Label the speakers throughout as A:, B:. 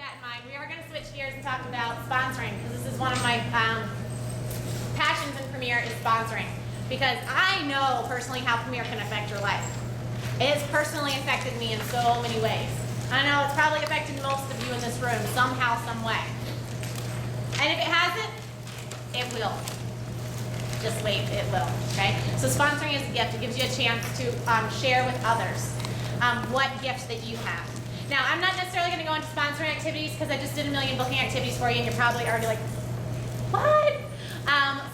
A: that in mind, we are going to switch gears and talk about sponsoring, because this is one of my passions in Premier is sponsoring, because I know personally how Premier can affect your life. It has personally affected me in so many ways. I know it's probably affected most of you in this room somehow, some way. And if it hasn't, it will. Just wait, it will, okay? So sponsoring is a gift. It gives you a chance to share with others what gifts that you have. Now, I'm not necessarily going to go into sponsoring activities because I just did a million booking activities for you and you're probably already like, what?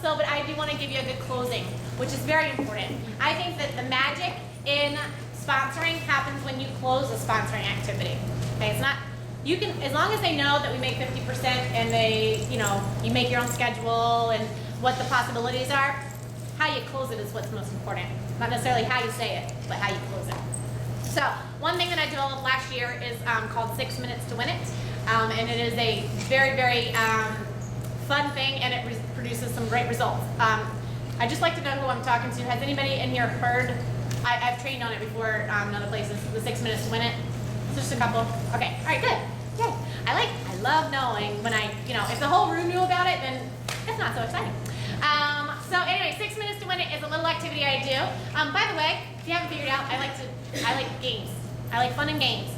A: But I do want to give you a good closing, which is very important. I think that the magic in sponsoring happens when you close a sponsoring activity. Okay, it's not, you can, as long as they know that we make 50% and they, you make your own schedule and what the possibilities are, how you close it is what's most important. Not necessarily how you say it, but how you close it. So one thing that I developed last year is called 6 Minutes to Win It. And it is a very, very fun thing, and it produces some great results. I'd just like to know who I'm talking to. Has anybody in here heard? I've trained on it before in other places, the 6 Minutes to Win It. Just a couple. Okay, all right, good. Yay. I love knowing when if the whole room knew about it, then it's not so exciting. So anyway, 6 Minutes to Win It is a little activity I do. By the way, if you haven't figured out, I like games. I like fun and games.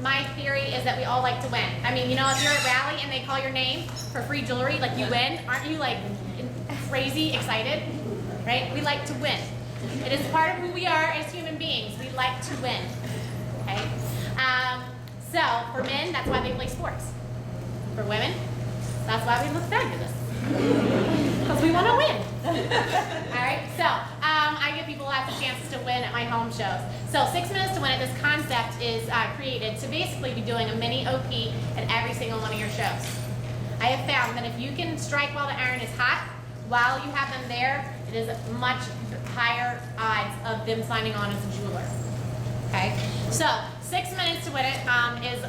A: My theory is that we all like to win. I mean, if you're at a rally and they call your name for free jewelry, like you win, aren't you like crazy excited? Right? We like to win. It is part of who we are as human beings. We like to win. Okay? So for men, that's why they play sports. For women, that's why we look fabulous. Because we want to win. Alright, so I give people lots of chances to win at my home shows. So 6 Minutes to Win It, this concept is created to basically be doing a mini OP at every single one of your shows. I have found that if you can strike while the iron is hot, while you have them there, it is much higher odds of them signing on as a jeweler. Okay, so 6 Minutes to Win It is,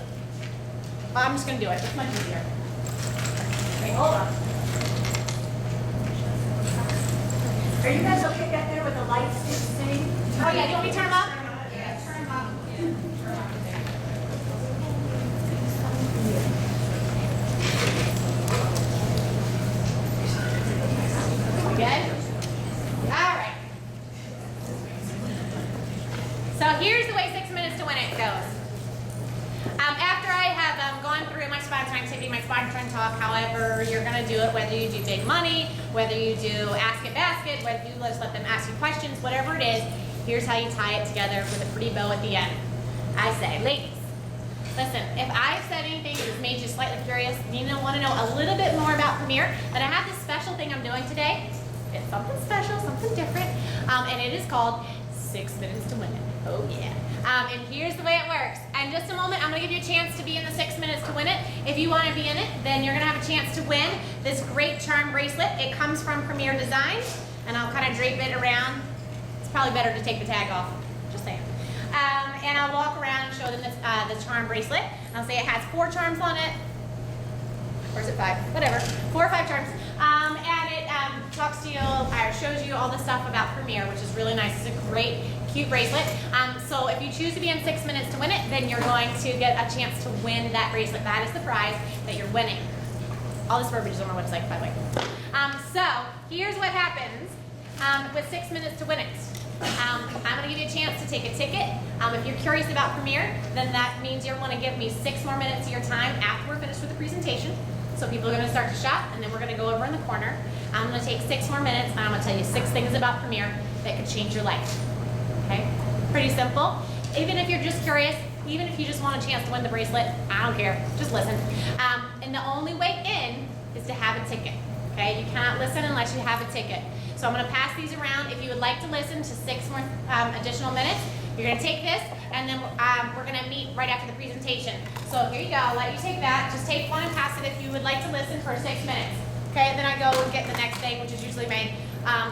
A: I'm just going to do it. It's much easier. Okay, hold on.
B: Are you guys okay back there with the lights sitting?
A: Oh yeah, do you want me to turn them up?
B: Yeah, turn them up.
A: Good? Alright. So here's the way 6 Minutes to Win It goes. After I have gone through my sponsoring activity, my sponsoring talk, however you're going to do it, whether you do big money, whether you do ask it basket, whether you just let them ask you questions, whatever it is, here's how you tie it together with a pretty bow at the end. I say, ladies, listen, if I've said anything that's made you slightly curious, you want to know a little bit more about Premier, then I have this special thing I'm doing today. It's something special, something different, and it is called 6 Minutes to Win It. Oh yeah. And here's the way it works. In just a moment, I'm going to give you a chance to be in the 6 Minutes to Win It. If you want to be in it, then you're going to have a chance to win this great charm bracelet. It comes from Premier Designs, and I'll kind of drape it around. It's probably better to take the tag off. Just saying. And I'll walk around and show them this, the charm bracelet. And I'll say it has 4 charms on it. Or is it 5? Whatever. 4 or 5 charms. And it talks to you, or shows you all the stuff about Premier, which is really nice. It's a great, cute bracelet. So if you choose to be in 6 Minutes to Win It, then you're going to get a chance to win that bracelet. That is the prize that you're winning. All this verbiage is on my website, by the way. So here's what happens with 6 Minutes to Win It. I'm going to give you a chance to take a ticket. If you're curious about Premier, then that means you're going to give me 6 more minutes of your time after we're finished with the presentation. So people are going to start to shop, and then we're going to go over in the corner. I'm going to take 6 more minutes, and I'm going to tell you 6 things about Premier that could change your life. Okay? Pretty simple. Even if you're just curious, even if you just want a chance to win the bracelet, I don't care. Just listen. And the only way in is to have a ticket. Okay? You cannot listen unless you have a ticket. So I'm going to pass these around. If you would like to listen to 6 more additional minutes, you're going to take this, and then we're going to meet right after the presentation. So here you go. I'll let you take that. Just take one and pass it if you would like to listen for 6 minutes. Okay? Then I go and get the next thing, which is usually my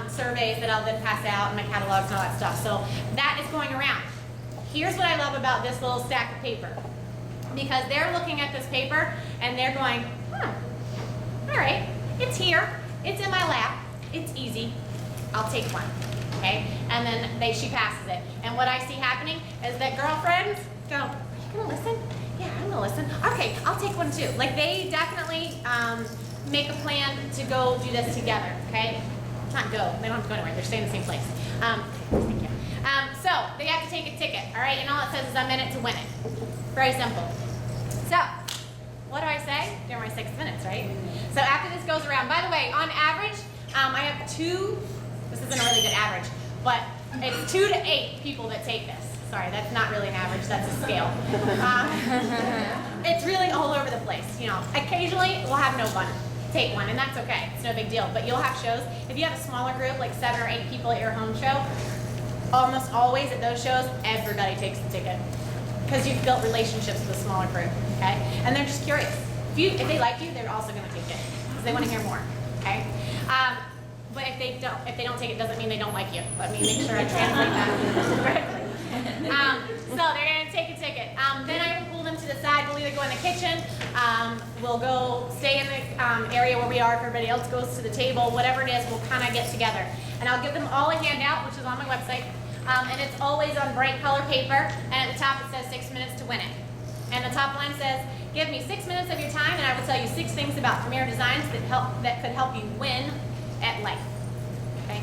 A: surveys that I'll then pass out, and my catalogs and all that stuff. So that is going around. Here's what I love about this little stack of paper. Because they're looking at this paper, and they're going, all right, it's here. It's in my lap. It's easy. I'll take one. Okay? And then she passes it. And what I see happening is that girlfriends go, you gonna listen? Yeah, I'm gonna listen. Okay, I'll take one too. Like they definitely make a plan to go do this together, okay? Not go, they don't have to go anywhere, they're staying in the same place. Thank you. So they have to take a ticket, all right? And all it says is I'm in it to win it. Very simple. So, what do I say? During my 6 minutes, right? So after this goes around, by the way, on average, I have this isn't a really good average, but it's 2 to 8 people that take this. Sorry, that's not really an average, that's a scale. It's really all over the place, you know. Occasionally, we'll have no one take one, and that's okay, it's no big deal. But you'll have shows, if you have a smaller group, like 7 or 8 people at your home show, almost always at those shows, everybody takes the ticket. Because you've built relationships with a smaller group, okay? And they're just curious. If they like you, they're also gonna take it, because they wanna hear more, okay? But if they don't take it, doesn't mean they don't like you. Let me make sure I translate that correctly. So they're gonna take a ticket. Then I will pull them to the side. We'll either go in the kitchen, we'll go stay in the area where we are if everybody else goes to the table, whatever it is, we'll kind of get together. And I'll give them all a handout, which is on my website. And it's always on bright color paper, and at the top it says 6 minutes to win it. And the top line says, give me 6 minutes of your time and I will tell you 6 things about Premier Designs that could help you win at life. Okay?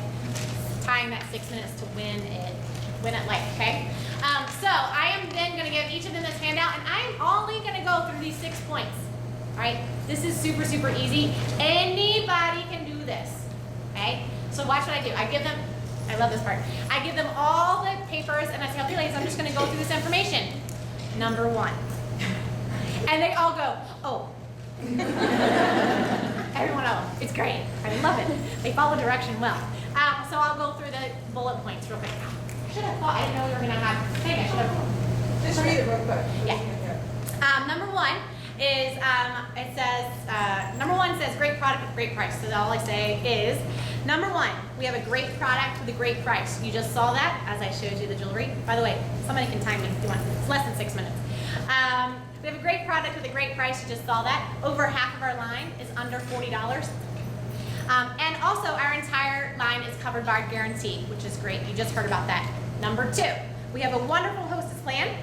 A: Tying that 6 minutes to win at life, okay? So I am then going to give each of them this handout, and I'm only going to go through these 6 points. All right? This is super, super easy. Anybody can do this. Okay? So watch what I do. I love this part. I give them all the papers, and I say, okay, ladies, I'm just going to go through this information. Number 1. And they all go, oh. Every one of them. It's great. I love it. They follow direction well. So I'll go through the bullet points real quick. I should have thought, I didn't know we were going to have, I should have.
C: Just read it real quick.
A: Yeah. Number 1 is, it says, number 1 says great product with great price. So all I say is, number 1, we have a great product with a great price. You just saw that as I showed you the jewelry. By the way, somebody can time me if you want. It's less than 6 minutes. We have a great product with a great price. You just saw that. Over half of our line is under $40. And also, our entire line is covered by guarantee, which is great. You just heard about that. Number 2, we have a wonderful hostess plan.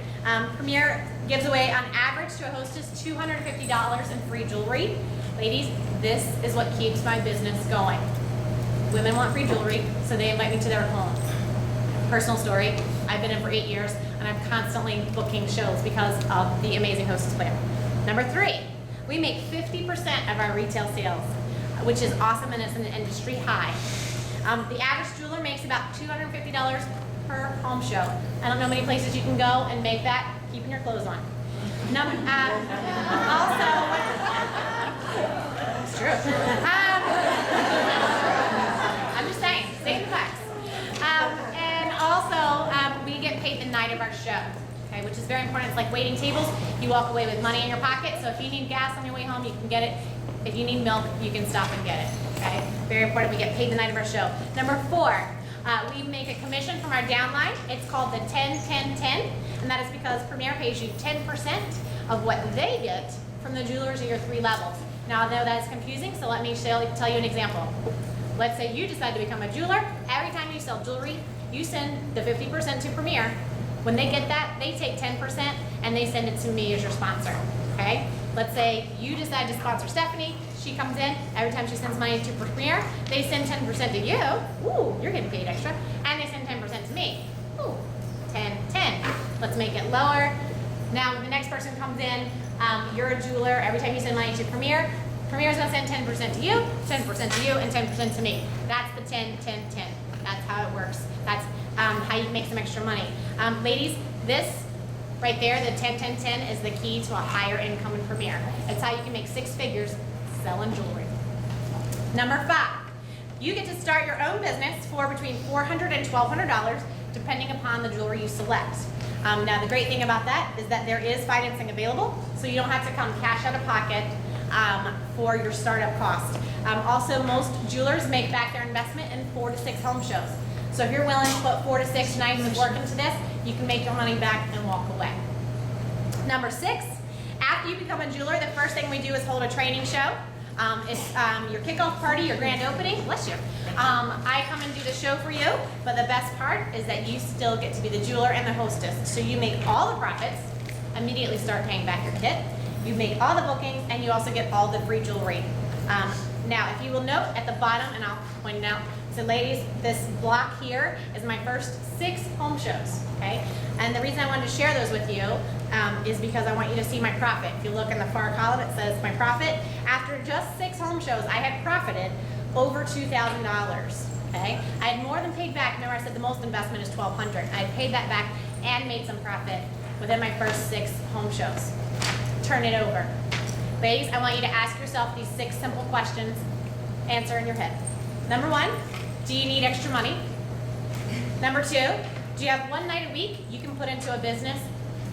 A: Premier gives away, on average, to a hostess $250 in free jewelry. Ladies, this is what keeps my business going. Women want free jewelry, so they invite me to their home. Personal story, I've been in for 8 years, and I'm constantly booking shows because of the amazing hostess plan. Number 3, we make 50% of our retail sales, which is awesome, and it's an industry high. The average jeweler makes about $250 per home show. I don't know many places you can go and make that keeping your clothes on. It's true. I'm just saying, stay in the facts. And also, we get paid the night of our show, okay, which is very important. It's like waiting tables. You walk away with money in your pocket, so if you need gas on your way home, you can get it. If you need milk, you can stop and get it, okay? Very important, we get paid the night of our show. Number 4, we make a commission from our downline. It's called the 10-10-10, and that is because Premier pays you 10% of what they get from the jewelers of your 3 levels. Now, I know that's confusing, so let me tell you an example. Let's say you decide to become a jeweler. Every time you sell jewelry, you send the 50% to Premier. When they get that, they take 10% and they send it to me as your sponsor, okay? Let's say you decide to sponsor Stephanie. She comes in, every time she sends money to Premier, they send 10% to you. Ooh, you're getting paid extra. And they send 10% to me. Ooh, 10-10. Let's make it lower. Now, when the next person comes in, you're a jeweler. Every time you send money to Premier, Premier's gonna send 10% to you, 10% to you, and 10% to me. That's the 10-10-10. That's how it works. That's how you make some extra money. Ladies, this right there, the 10-10-10 is the key to a higher income in Premier. It's how you can make 6 figures selling jewelry. Number 5, you get to start your own business for between $400 and $1,200, depending upon the jewelry you select. Now, the great thing about that is that there is financing available, so you don't have to come cash out of pocket for your startup cost. Also, most jewelers make back their investment in 4 to 6 home shows. So if you're willing to put 4 to 6 nights of work into this, you can make your money back and walk away. Number 6, after you become a jeweler, the first thing we do is hold a training show. It's your kickoff party, your grand opening. Bless you. I come and do the show for you, but the best part is that you still get to be the jeweler and the hostess. So you make all the profits, immediately start paying back your kit. You make all the bookings, and you also get all the free jewelry. Now, if you will note at the bottom, and I'll point it out, so ladies, this block here is my first 6 home shows, okay? And the reason I wanted to share those with you is because I want you to see my profit. If you look in the far column, it says my profit. After just 6 home shows, I had profited over $2,000, okay? I had more than paid back. Remember I said the most investment is $1,200. I had paid that back and made some profit within my first 6 home shows. Turn it over. Ladies, I want you to ask yourself these 6 simple questions, answer in your head. Number 1, do you need extra money? Number 2, do you have one night a week you can put into a business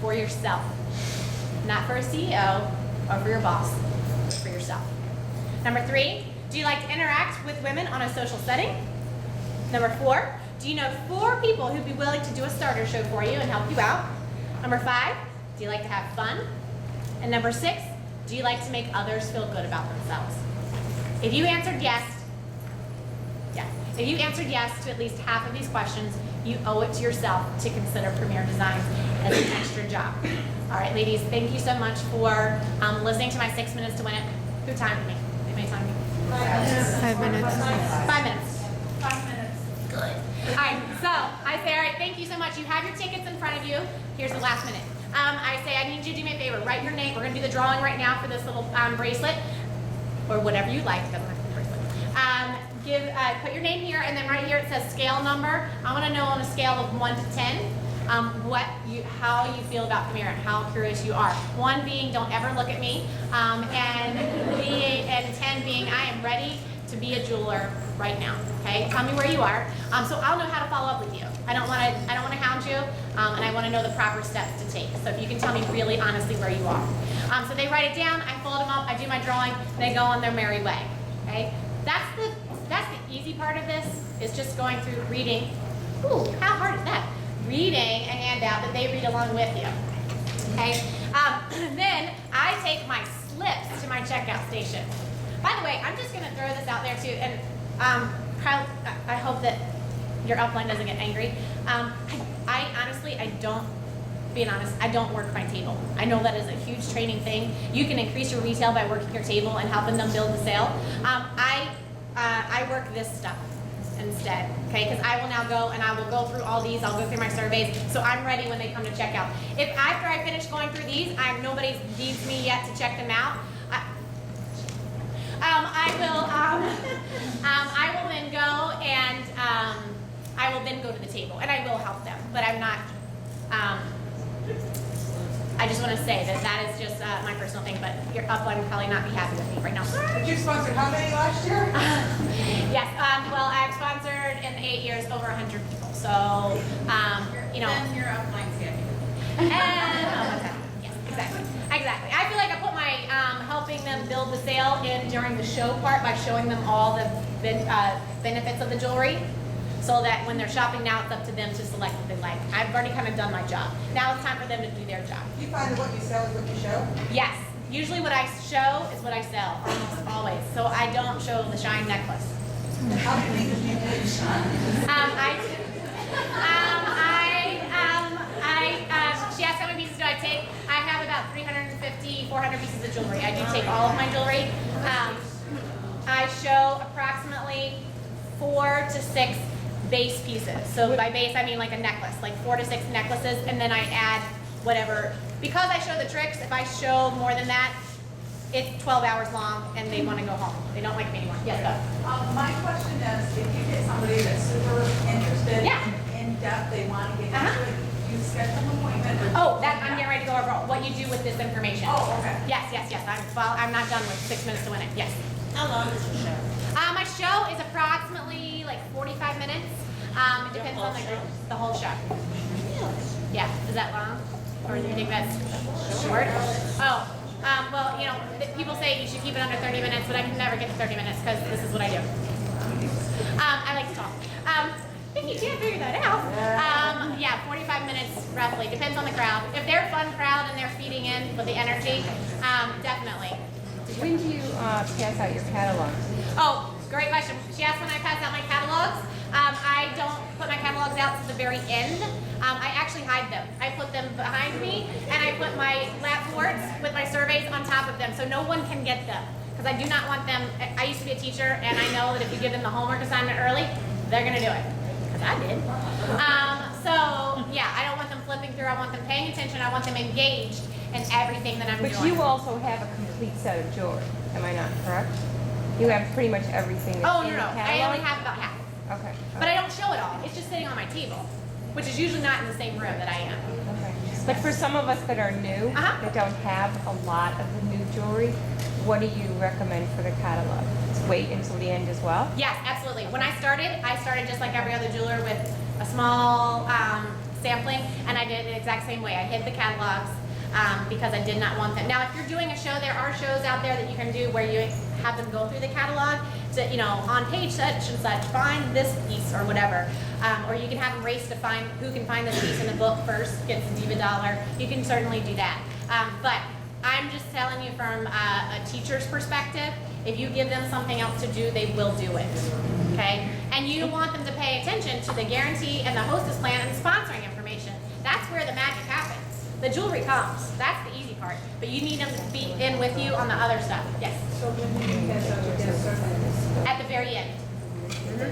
A: for yourself? Not for a CEO or for your boss, but for yourself. Number 3, do you like to interact with women on a social setting? Number 4, do you know 4 people who'd be willing to do a starter show for you and help you out? Number 5, do you like to have fun? And number 6, do you like to make others feel good about themselves? If you answered yes to at least half of these questions, you owe it to yourself to consider Premier Designs as an extra job. All right, ladies, thank you so much for listening to my 6 minutes to win it. Who timed me? Anybody timed me?
C: 5 minutes.
A: 5 minutes.
B: 5 minutes.
A: Good. All right, so I say, all right, thank you so much. You have your tickets in front of you. Here's the last minute. I say, I need you to do me a favor. Write your name. We're going to do the drawing right now for this little bracelet, or whatever you like. It doesn't have to be a bracelet. Put your name here, and then right here it says scale number. I want to know on a scale of 1 to 10 how you feel about Premier and how curious you are. 1 being don't ever look at me, and 10 being I am ready to be a jeweler right now. Okay, tell me where you are, so I'll know how to follow up with you. I don't want to hound you, and I want to know the proper steps to take. So if you can tell me really honestly where you are. So they write it down. I fold them up. I do my drawing. They go on their merry way. Okay, that's the easy part of this is just going through reading. Ooh, how hard is that? Reading a handout that they read along with you. Okay, then I take my slips to my checkout station. By the way, I'm just going to throw this out there too, and Kyle, I hope that your upline doesn't get angry. I honestly, being honest, I don't work my table. I know that is a huge training thing. You can increase your retail by working your table and helping them build the sale. I work this stuff instead, okay? Because I will now go and I will go through all these. I'll go through my surveys, so I'm ready when they come to check out. If after I finish going through these, nobody needs me yet to check them out, I will then go and I will then go to the table and I will help them, but I'm not. I just want to say that is just my personal thing, but your upline will probably not be happy with me right now.
D: Did you sponsor how many last year?
A: Yes, well, I've sponsored in 8 years over 100 people, so, you know.
B: Then your upline's happy.
A: Yes, exactly. I feel like I put my helping them build the sale in during the show part by showing them all the benefits of the jewelry, so that when they're shopping now, it's up to them to select what they like. I've already kind of done my job. Now it's time for them to do their job.
D: You find that what you sell is what you show?
A: Yes. Usually what I show is what I sell, almost always. So I don't show the shine necklace.
D: How many do you make?
A: She asked how many pieces do I take. I have about 350, 400 pieces of jewelry. I do take all of my jewelry. I show approximately 4 to 6 base pieces. So by base, I mean like a necklace, like 4 to 6 necklaces, and then I add whatever. Because I show the tricks, if I show more than that, it's 12 hours long, and they want to go home. They don't like me anymore. Yes, go.
B: My question is, if you get somebody that's super interested,
A: Yeah.
B: in depth, they want to get
A: Uh-huh.
B: into it, you schedule an appointment.
A: Oh, I'm getting ready to go over what you do with this information.
B: Oh, okay.
A: Yes. I'm not done with 6 minutes to win it. Yes.
B: How long is the show?
A: My show is approximately like 45 minutes. It depends on the group. The whole show. Yeah. Is that long? Or do you think that's short? Oh. Well, you know, people say you should keep it under 30 minutes, but I can never get to 30 minutes because this is what I do. I like to talk. If you can't figure that out, yeah, 45 minutes roughly. Depends on the crowd. If they're a fun crowd and they're feeding in with the energy, definitely.
C: When do you pass out your catalog?
A: Oh, great question. She asked when I pass out my catalogs. I don't put my catalogs catalogs out to the very end. I actually hide them. I put them behind me, and I put my lab boards with my surveys on top of them, so no one can get them. Because I do not want them, I used to be a teacher, and I know that if you give them the homework assignment early, they're gonna do it. Because I did. So, yeah, I don't want them flipping through. I want them paying attention. I want them engaged in everything that I'm doing.
C: But you also have a complete set of jewelry, am I not correct? You have pretty much everything that's
A: Oh,
C: in
A: no,
C: the
A: no. I
C: catalog?
A: only have about half.
C: Okay.
A: But I don't show it all. It's just sitting on my table, which is usually not in the same room that I am.
C: Okay. But for some of us that are new, that don't have a lot of the new jewelry, what do you recommend for the catalog? Wait until the end as well?
A: Yes, absolutely. When I started just like every other jeweler with a small sampling, and I did it the exact same way. I hid the catalogs because I did not want them. Now, if you're doing a show, there are shows out there that you can do where you have them go through the catalog to, on page such and such, find this piece or whatever. Or you can have them race to find who can find this piece in the book first, gets the Diva dollar. You can certainly do that. But I'm just telling you from a teacher's perspective, if you give them something else to do, they will do it, okay? And you want them to pay attention to the guarantee and the hostess plan and the sponsoring information. That's where the magic happens. The jewelry comes, that's the easy part, but you need them to be in with you on the other stuff. Yes?
D: So when do you guys have your guest surveys?
A: At the very end.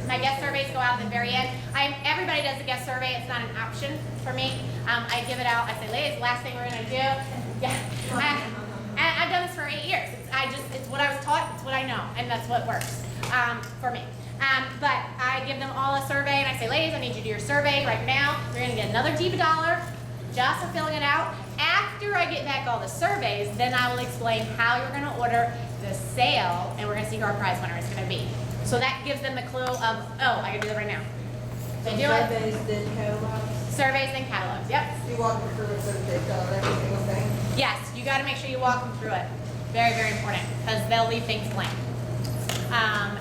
A: My guest surveys go out at the very end. Everybody does a guest survey, it's not an option for me. I give it out, I say, ladies, last thing we're gonna do. Yeah. And I've done this for 8 years. It's what I was taught, it's what I know, and that's what works for me. But I give them all a survey, and I say, ladies, I need you to do your survey right now. You're gonna get another Diva dollar just for filling it out. After I get back all the surveys, then I will explain how you're gonna order the sale, and we're gonna see who our prize winner is gonna be. So that gives them the clue of, oh, I can do that right now. They do it.
D: Surveys, then catalogs?
A: Surveys and catalogs, yep.
D: You walk them through it so that they fill out every single thing?
A: Yes, you gotta make sure you walk them through it. Very, very important, because they'll leave things blank.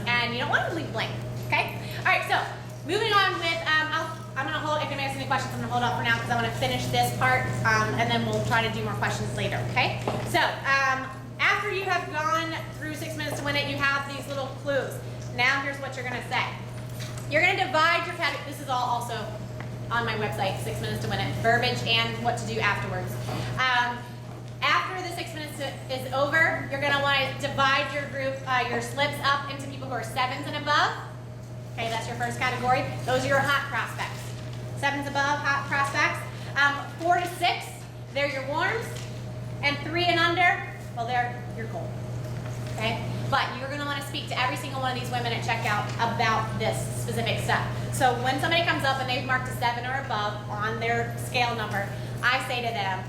A: And you don't want them to leave blank, okay? All right, so moving on with, I'm gonna hold, if anybody has any questions, I'm gonna hold off for now because I wanna finish this part, and then we'll try to do more questions later, okay? So, after you have gone through 6 minutes to win it, you have these little clues. Now here's what you're gonna say. You're gonna divide your category, this is all also on my website, 6 minutes to win it, verbiage and what to do afterwards. After the 6 minutes is over, you're gonna wanna divide your group, your slips up into people who are 7s and above. Okay, that's your first category. Those are your hot prospects. 7s above, hot prospects. 4 to 6, they're your warms. And 3 and under, well, they're your cold. Okay? But you're gonna wanna speak to every single one of these women at checkout about this specific stuff. So when somebody comes up and they've marked a 7 or above on their scale number, I say to them,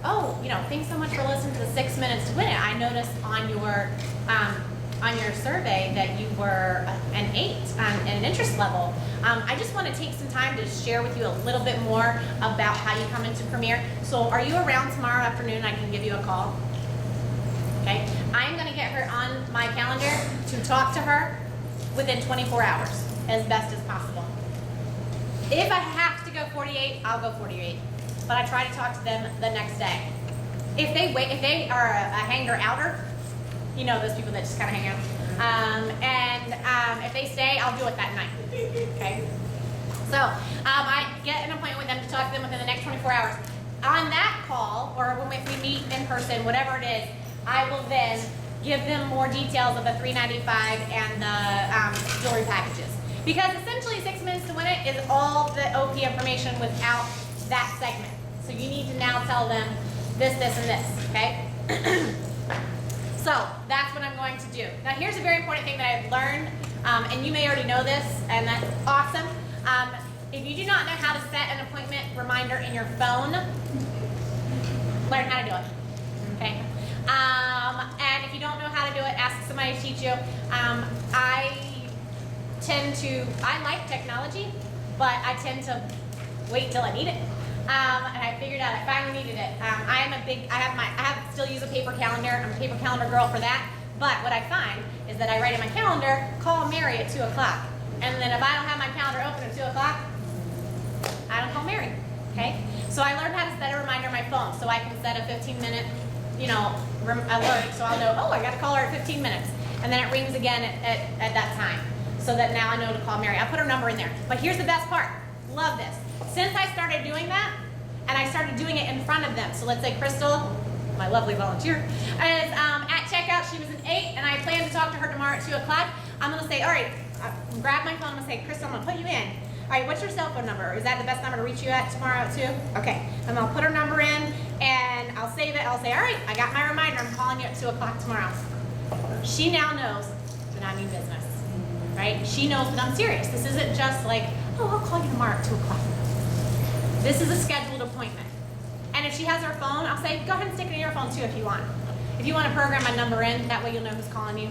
A: oh, thanks so much for listening to the 6 minutes to win it. I noticed on your survey that you were an 8 on an interest level. I just want to take some time to share with you a little bit more about how you come into Premier. So are you around tomorrow afternoon? I can give you a call. Okay, I'm going to get her on my calendar to talk to her within 24 hours as best as possible. If I have to go 48, I'll go 48. But I try to talk to them the next day. If they are a hanger-outer, those people that just kind of hang out. If they stay, I'll do it that night. Okay? So I get an appointment with them to talk to them within the next 24 hours. On that call, or when we meet in person, whatever it is, I will then give them more details of the $3.95 and the jewelry packages. Because essentially 6 minutes to win it is all the OP information without that segment. So you need to now tell them this, this, and this, okay? So that's what I'm going to do. Now here's a very important thing that I've learned, and you may already know this, and that's awesome. If you do not know how to set an appointment reminder in your phone, learn how to do it, okay? And if you don't know how to do it, ask somebody to teach you. I like technology, but I tend to wait till I need it. And I figured out I finally needed it. I still use a paper calendar. I'm a paper calendar girl for that. But what I find is that I write in my calendar, call Mary at 2 o'clock. And then if I don't have my calendar open at 2 o'clock, I don't call Mary, okay? So I learned how to set a reminder on my phone so I can set a 15-minute, alert. So I'll know, oh, I got to call her at 15 minutes. And then it rings again at that time. So that now I know to call Mary. I put her number in there. But here's the best part. love this. Since I started doing that, and I started doing it in front of them. So let's say Crystal, my lovely volunteer, is at checkout. She was an 8, and I plan to talk to her tomorrow at 2 o'clock. I'm gonna say, all right, grab my phone. I'm gonna say, Crystal, I'm gonna put you in. All right, what's your cell phone number? Is that the best number to reach you at tomorrow at 2? Okay, and I'll put her number in, and I'll save it. I'll say, all right, I got my reminder. I'm calling you at 2 o'clock tomorrow. She now knows that I mean business, right? She knows that I'm serious. This isn't just like, oh, I'll call you tomorrow at 2 o'clock. This is a scheduled appointment. And if she has her phone, I'll say, go ahead and stick it in your phone too if you want. If you want to program my number in, that way you'll know who's calling you.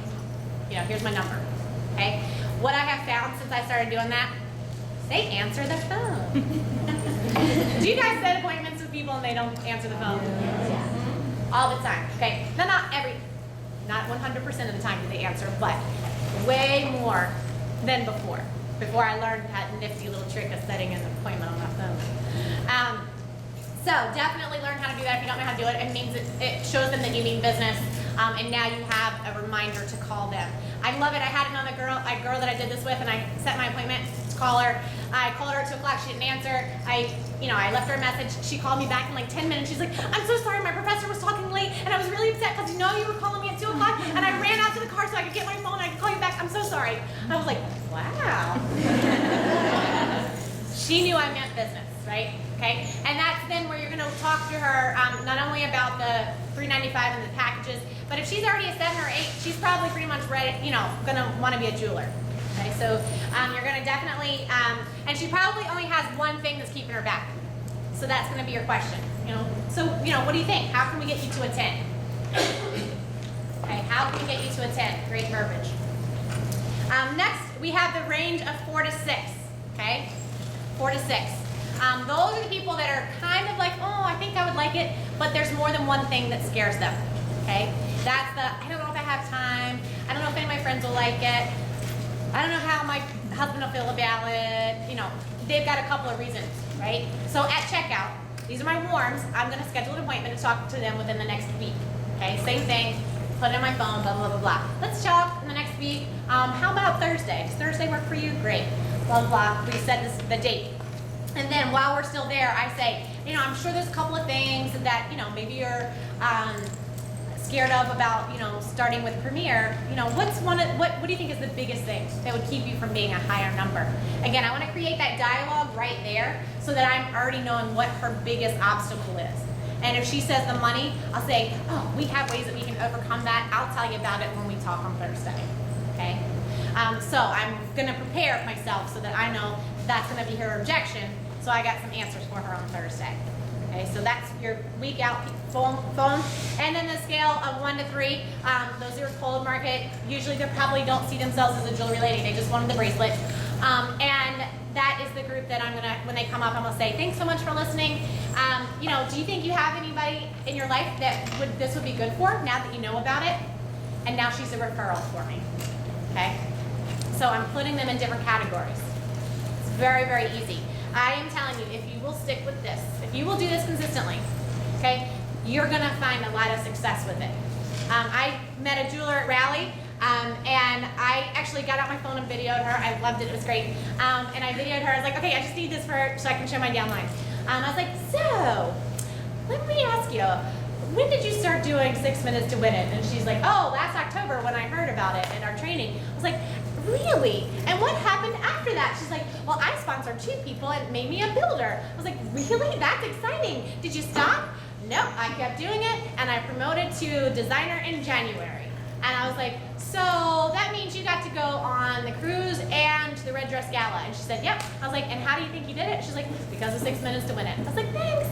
A: You know, here's my number, okay? What I have found since I started doing that, they answer the phone. Do you guys set appointments with people and they don't answer the phone?
B: Yeah.
A: All the time, okay? Now, not 100% of the time do they answer, but way more than before. Before I learned that nifty little trick of setting an appointment on my phone. So definitely learn how to do that. If you don't know how to do it, it means it shows them that you mean business, and now you have a reminder to call them. I love it. I had another girl that I did this with, and I set my appointment to call her. I called her at 2 o'clock. She didn't answer. I left her a message. She called me back in like 10 minutes. She's like, I'm so sorry. My professor was talking late, and I was really upset because you were calling me at 2 o'clock, and I ran out to the car so I could get my phone and I could call you back. I'm so sorry. I was like, wow. She knew I meant business, right? Okay, and that's then where you're going to talk to her not only about the $3.95 and the packages, but if she's already a 7 or 8, she's probably pretty much ready, going to want to be a jeweler. Okay, so you're going to definitely, and she probably only has one thing that's keeping her back. So that's going to be your question. So what do you think? How can we get you to a 10? Okay, how can we get you to a 10? Great verbiage. Next, we have the range of 4 to 6. Okay, 4 to 6. Those are the people that are kind of like, oh, I think I would like it, but there's more than one thing that scares them, okay? That's I don't know if I have time, I don't know if any of my friends will like it, I don't know how my husband will feel about it, they've got a couple of reasons, right? So at checkout, these are my warms, I'm gonna schedule an appointment to talk to them within the next week, okay? Same thing, put it in my phone, blah, blah, blah, blah. Let's talk in the next week. How about Thursday? Does Thursday work for you? Great, blah, blah, blah. We set the date. And then while we're still there, I say, I'm sure there's a couple of things that, maybe you're scared of about, starting with Premier. What do you think is the biggest thing that would keep you from being a higher number? Again, I want to create that dialogue right there so that I'm already knowing what her biggest obstacle is. And if she says the money, I'll say, oh, we have ways that we can overcome that. I'll tell you about it when we talk on Thursday, okay? So I'm going to prepare myself so that I know that's going to be her objection. So I got some answers for her on Thursday. Okay, so that's your week out phone. And then the scale of 1 to 3, those who are cold market, usually they probably don't see themselves as a jewelry lady. They just wanted the bracelet. And that is the group that I'm going to, when they come up, I'm going to say, thanks so much for listening. Do you think you have anybody in your life that this would be good for now that you know about it? And now she's a referral for me. Okay? So I'm putting them in different categories. It's very, very easy. I am telling you, if you will stick with this, if you will do this consistently, okay, you're going to find a lot of success with it. I met a jeweler at Raleigh, and I actually got out my phone and videoed her. I loved it. It was great. And I videoed her. I was like, okay, I just need this so I can show my downline. I was like, so, let me ask you, when did you start doing 6 Minutes to Win It? And she's like, oh, last October when I heard about it at our training. I was like, really? And what happened after that? She's like, well, I sponsored 2 people and it made me a builder. I was like, really? That's exciting. Did you stop? No, I kept doing it and I promoted to designer in January. And I was like, so that means you got to go on the cruise and the Red Dress Gala. And she said, yep. I was like, and how do you think you did it? She's like, because of 6 Minutes to Win It. I was like, thanks.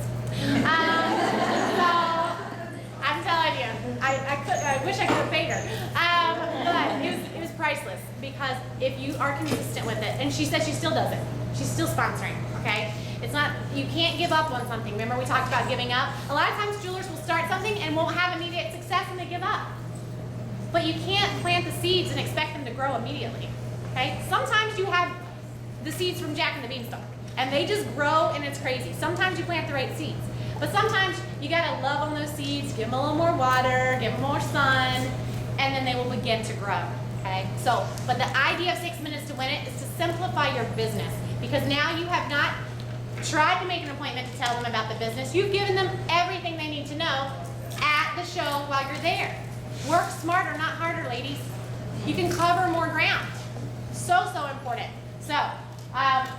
A: So I'm telling you, I wish I could have paid her. But it was priceless because if you are consistent with it, and she said she still does it. She's still sponsoring, okay? It's not, you can't give up on something. Remember we talked about giving up? A lot of times jewelers will start something and won't have immediate success and they give up. But you can't plant the seeds and expect them to grow immediately, okay? Sometimes you have the seeds from Jack and the Beanstalk and they just grow and it's crazy. Sometimes you plant the right seeds. But sometimes you gotta love on those seeds, give them a little more water, give them more sun, and then they will begin to grow, okay? So, but the idea of 6 Minutes to Win It is to simplify your business because now you have not tried to make an appointment to tell them about the business. You've given them everything they need to know at the show while you're there. Work smarter, not harder, ladies. You can cover more ground. So important. So,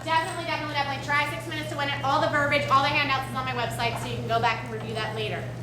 A: definitely try 6 minutes to win it. All the verbiage, all the handouts is on my website, so you can go back and review that later.